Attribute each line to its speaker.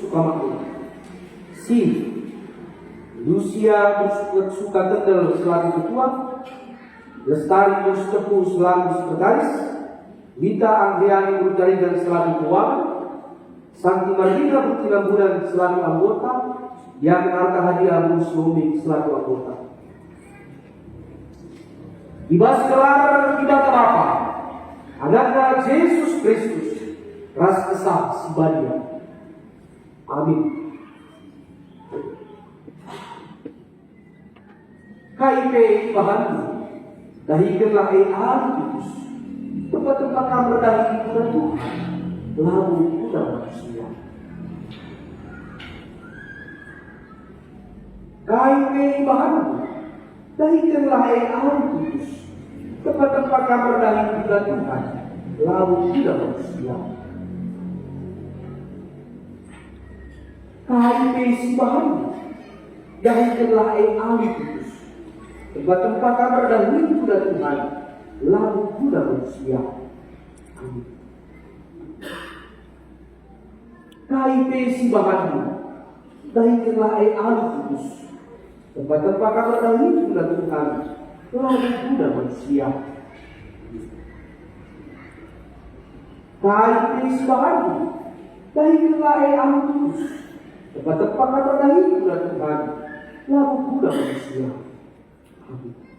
Speaker 1: Sukamakmur. Si Lucia Suka Kendel selaku ketua, Lestari Mustepu selaku sekretaris, Mita Angriani Brutarigan selaku keuangan, Santi Marlina Bulan selaku anggota, yang Arta Hadiah Muslimik selaku anggota. Ibas kelar ibadah Bapa, anaknya Yesus Kristus, ras kesah sibadia. Amin. KIP bahan dahikanlah Tuhan, tempat-tempat kamar dahi kepada Tuhan, lalu kepada manusia. KIP bahan dahikanlah Tuhan, tempat-tempat kamar dahi kepada Tuhan, lalu kepada manusia. KIP bahan dahikanlah Tuhan, tempat-tempat kamar dahulu kuda Tuhan, lalu kuda manusia. Amin. KIP Simbahanmu, dahikanlah Kudus, tempat-tempat kamar dahulu kuda Tuhan, lalu kuda manusia. KIP Simbahanmu, dahikanlah Kudus, tempat-tempat kamar dahulu kuda Tuhan, lalu kuda manusia. Amin.